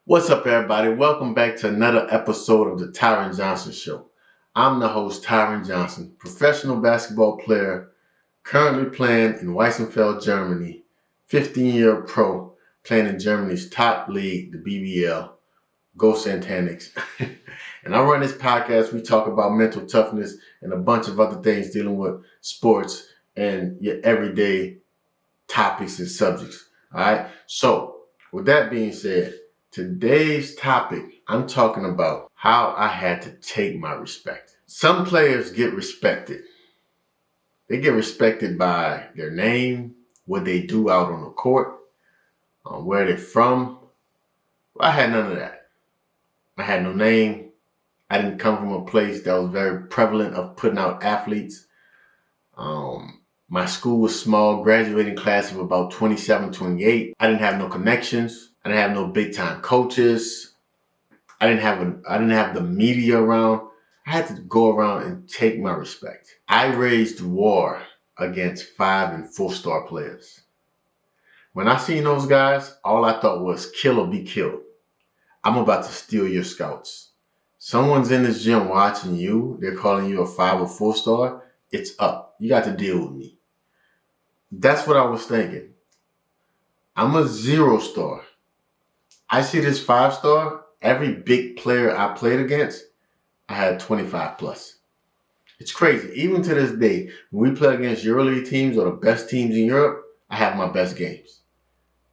What's up, everybody? Welcome back to another episode of the Tyren Johnson Show. I'm the host, Tyren Johnson, professional basketball player, currently playing in Weissenfeld, Germany, 15-year pro, playing in Germany's top league, the BBL, Go Santanics. And I run this podcast. We talk about mental toughness and a bunch of other things dealing with sports and your everyday topics and subjects. All right. So with that being said, today's topic, I'm talking about how I had to take my respect. Some players get respected. They get respected by their name, what they do out on the court, where they're from. Well, I had none of that. I had no name. I didn't come from a place that was very prevalent of putting out athletes. My school was small, graduating class of about 27, 28. I didn't have no connections. I didn't have no big time coaches. I didn't have the media around. I had to go around and take my respect. I raised war against 5- and 4-star players. When I seen those guys, all I thought was kill or be killed. I'm about to steal your scouts. Someone's in this gym watching you. They're calling you a 5 or 4-star. It's up. You got to deal with me. That's what I was thinking. I'm a 0-star. I see this 5-star, every big player I played against, I had 25 plus. It's crazy. Even to this day, when we play against EuroLeague teams or the best teams in Europe, I have my best games.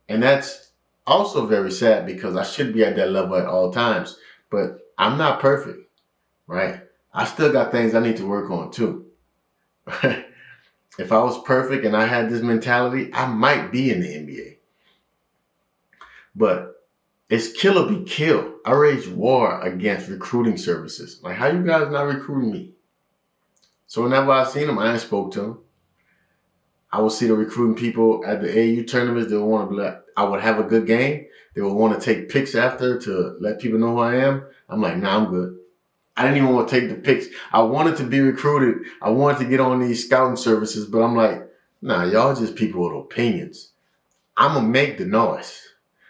And that's also very sad because I should be at that level at all times. But I'm not perfect, right? I still got things I need to work on too. If I was perfect and I had this mentality, I might be in the NBA. But it's kill or be killed. I rage war against recruiting services. Like, how you guys not recruiting me? So whenever I seen them, I ain't spoke to them. I would see the recruiting people at the AU tournaments. They would want to be like, I would have a good game. They would want to take pics after to let people know who I am. I'm like, nah, I'm good. I didn't even want to take the pics. I wanted to be recruited. I wanted to get on these scouting services, but I'm like, nah, y'all just people with opinions. I'm going to make the noise.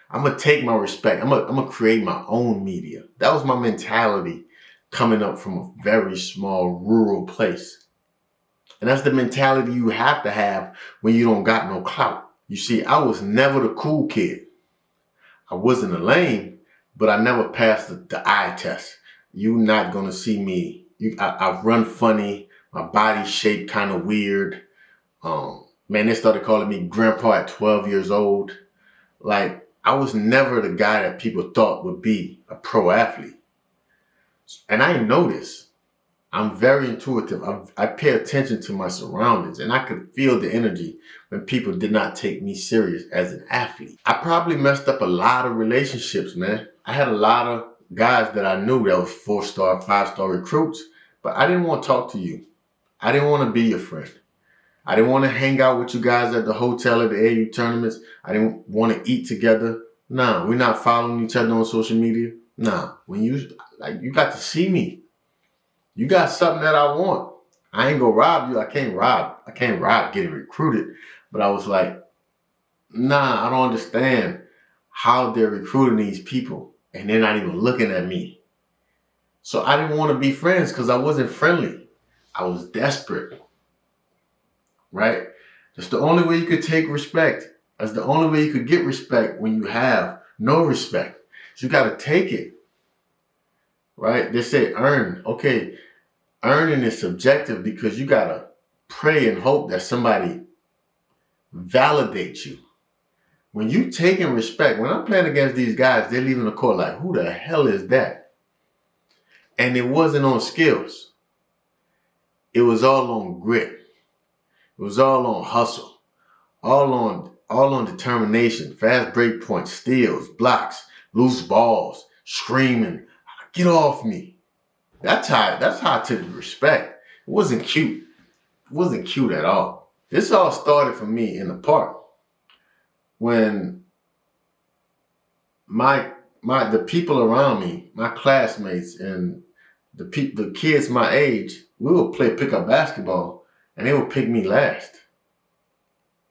I'm going to take my respect. I'm going to create my own media. That was my mentality coming up from a very small rural place. And that's the mentality you have to have when you don't got no clout. You see, I was never the cool kid. I wasn't a lame, but I never passed the eye test. You're not going to see me. I run funny. My body shape kind of weird. Man, they started calling me grandpa at 12 years old. Like, I was never the guy that people thought would be a pro athlete. And I didn't know this. I'm very intuitive. I pay attention to my surroundings, and I could feel the energy when people did not take me serious as an athlete. I probably messed up a lot of relationships, man. I had a lot of guys that I knew that was 4-star, 5-star recruits, but I didn't want to talk to you. I didn't want to be your friend. I didn't want to hang out with you guys at the hotel at the AU tournaments. I didn't want to eat together. Nah, we're not following each other on social media. Nah, when you got to see me. You got something that I want. I ain't gonna rob you. I can't rob getting recruited. But I was like, nah, I don't understand how they're recruiting these people and they're not even looking at me. So I didn't want to be friends because I wasn't friendly. I was desperate. Right? That's the only way you could take respect. That's the only way you could get respect when you have no respect. So you got to take it. Right? They say earn. Okay. Earning is subjective because you got to pray and hope that somebody validates you. When you taking respect, when I'm playing against these guys, they're leaving the court like, who the hell is that? And it wasn't on skills. It was all on grit. It was all on hustle, all on determination, fast break points, steals, blocks, loose balls, screaming, get off me. That's how I took the respect. It wasn't cute. It wasn't cute at all. This all started for me in the park when the people around me, my classmates and the kids my age, we would play pickup basketball and they would pick me last.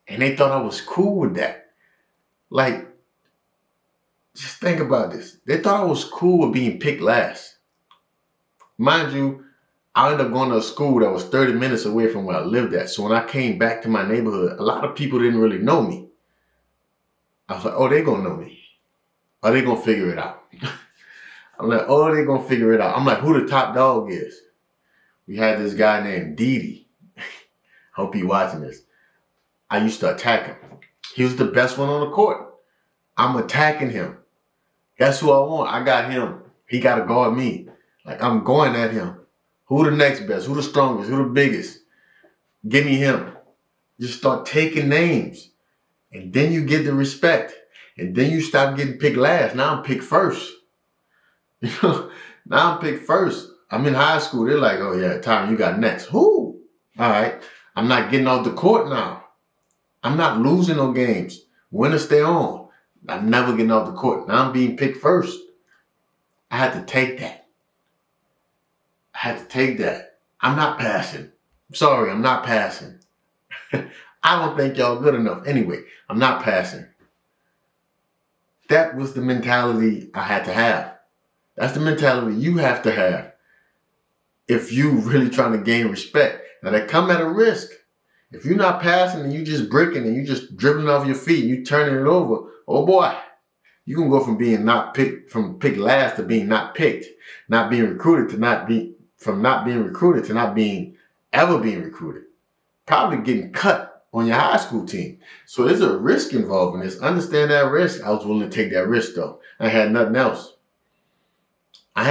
And they thought I was cool with that. Like, Just think about this. They thought I was cool with being picked last. Mind you, I ended up going to a school that was 30 minutes away from where I lived at. So when I came back to my neighborhood, a lot of people didn't really know me. I was like, oh, they gonna know me. Are they gonna figure it out? I'm like, oh, they gonna figure it out. I'm like, who the top dog is? We had this guy named Didi. Hope he watching this. I used to attack him. He was the best one on the court. I'm attacking him. That's who I want. I got him. He got to guard me. Like, I'm going at him. Who the next best? Who the strongest? Who the biggest? Give me him. Just start taking names. And then you get the respect. And then you stop getting picked last. Now I'm picked first. You know, now I'm picked first. I'm in high school. They're like, oh, yeah, Tyren, you got next. Who? All right. I'm not getting off the court now. I'm not losing no games. Winner stay on. I'm never getting off the court. Now I'm being picked first. I had to take that. I'm not passing. I'm sorry, I'm not passing. I don't think y'all good enough. Anyway, I'm not passing. That was the mentality I had to have. That's the mentality you have to have if you really trying to gain respect. Now, that come at a risk. If you're not passing and you just bricking and you just dribbling off your feet and you turning it over, oh boy, you can go from being picked last to being not picked, not being recruited to not being ever being recruited, probably getting cut on your high school team. So there's a risk involved in this. Understand that risk. I was willing to take that risk though. I had nothing else. I'm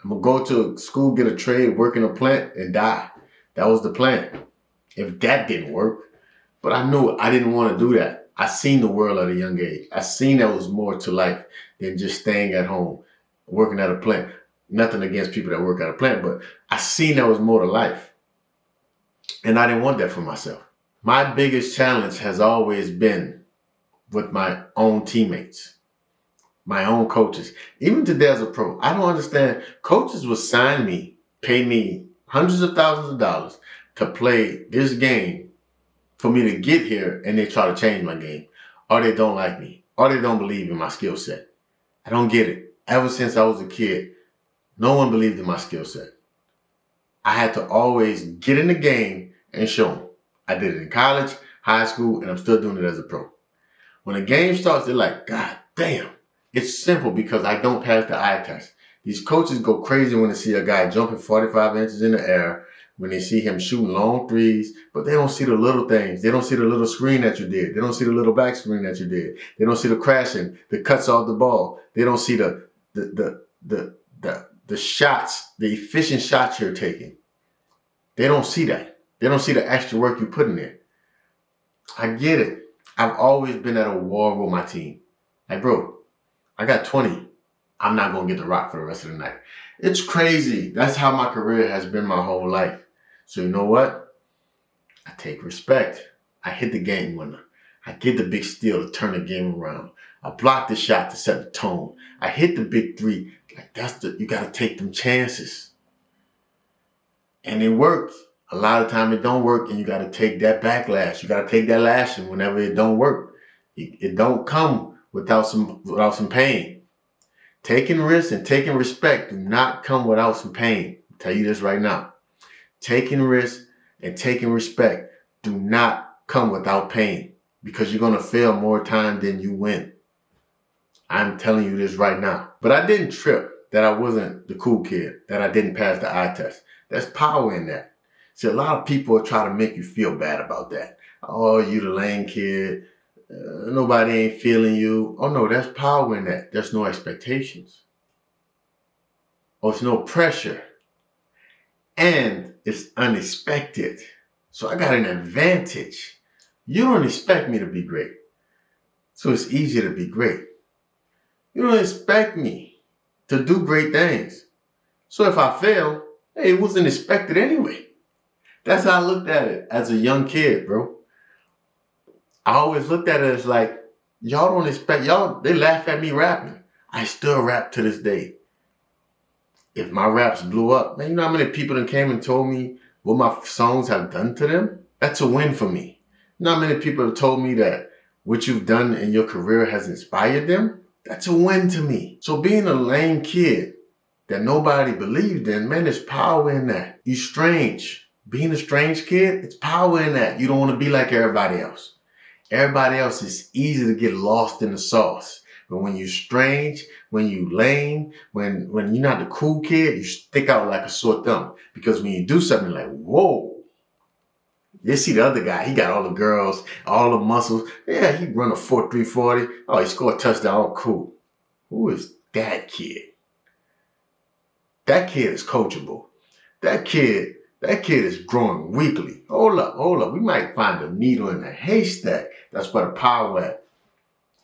gonna go to school, get a trade, work in a plant, and die. That was the plan. If that didn't work, but I knew I didn't want to do that. I seen the world at a young age. I seen there was more to life than just staying at home, working at a plant. Nothing against people that work at a plant, but I seen there was more to life. And I didn't want that for myself. My biggest challenge has always been with my own teammates, my own coaches. Even today as a pro, I don't understand. Coaches will sign me, pay me hundreds of thousands of dollars to play this game for me to get here, and they try to change my game. Or they don't like me. Or they don't believe in my skill set. I don't get it. Ever since I was a kid, no one believed in my skill set. I had to always get in the game and show them. I did it in college, high school, and I'm still doing it as a pro. When a game starts, they're like, God damn. It's simple because I don't pass the eye test. These coaches go crazy when they see a guy jumping 45 inches in the air, when they see him shooting long threes, but they don't see the little things. They don't see the little screen that you did. They don't see the little back screen that you did. They don't see the crashing, the cuts off the ball. They don't see the shots, the efficient shots you're taking. They don't see that. They don't see the extra work you put in there. I get it. I've always been at a war with my team. Like, bro, I got 20. I'm not going to get the rock for the rest of the night. It's crazy. That's how my career has been my whole life. So you know what? I take respect. I hit the game winner. I get the big steal to turn the game around. I block the shot to set the tone. I hit the big three. Like you got to take them chances. And it works. A lot of time it don't work, and you got to take that backlash. You got to take that lashing whenever it don't work. It don't come without some pain. Taking risks and taking respect do not come without some pain. I'll tell you this right now. Taking risks and taking respect do not come without pain, because you're going to fail more time than you win. I'm telling you this right now. But I didn't trip that I wasn't the cool kid, that I didn't pass the eye test. There's power in that. See, a lot of people try to make you feel bad about that. Oh, you the lame kid. Nobody ain't feeling you. Oh, no, there's power in that. There's no expectations. Oh, it's no pressure. And it's unexpected. So I got an advantage. You don't expect me to be great. So it's easier to be great. You don't expect me to do great things. So if I fail, hey, it wasn't expected anyway. That's how I looked at it as a young kid, bro. I always looked at it as like, y'all don't expect, they laugh at me rapping. I still rap to this day. If my raps blew up, man, you know how many people that came and told me what my songs have done to them? That's a win for me. You know how many people have told me that what you've done in your career has inspired them? That's a win to me. So being a lame kid that nobody believed in, man, there's power in that. You strange. Being a strange kid, it's power in that. You don't want to be like everybody else. Everybody else is easy to get lost in the sauce. But when you're strange, when you lame, when you're not the cool kid, you stick out like a sore thumb. Because when you do something like, whoa, you see the other guy, he got all the girls, all the muscles. Yeah, he run a 4.3 40. Oh, he scored a touchdown. Oh, cool. Who is that kid? That kid is coachable. That kid is growing weekly. Hold up. We might find a needle in a haystack. That's where the power at.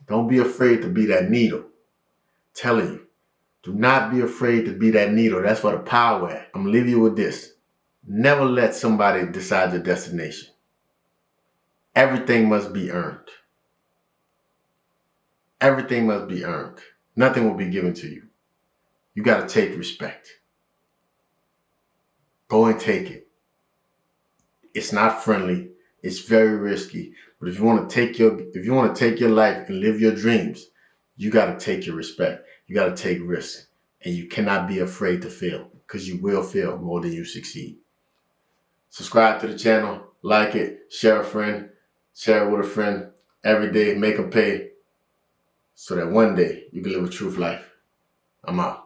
Don't be afraid to be that needle. Telling you, do not be afraid to be that needle. That's where the power at. I'm gonna leave you with this. Never let somebody decide your destination. Everything must be earned. Everything must be earned. Nothing will be given to you. You gotta take respect. Go and take it. It's not friendly. It's very risky. But if you want to take your life and live your dreams, you got to take your respect. You got to take risks. And you cannot be afraid to fail, because you will fail more than you succeed. Subscribe to the channel, like it, share a friend, share it with a friend every day, make them pay so that one day you can live a truth life. I'm out.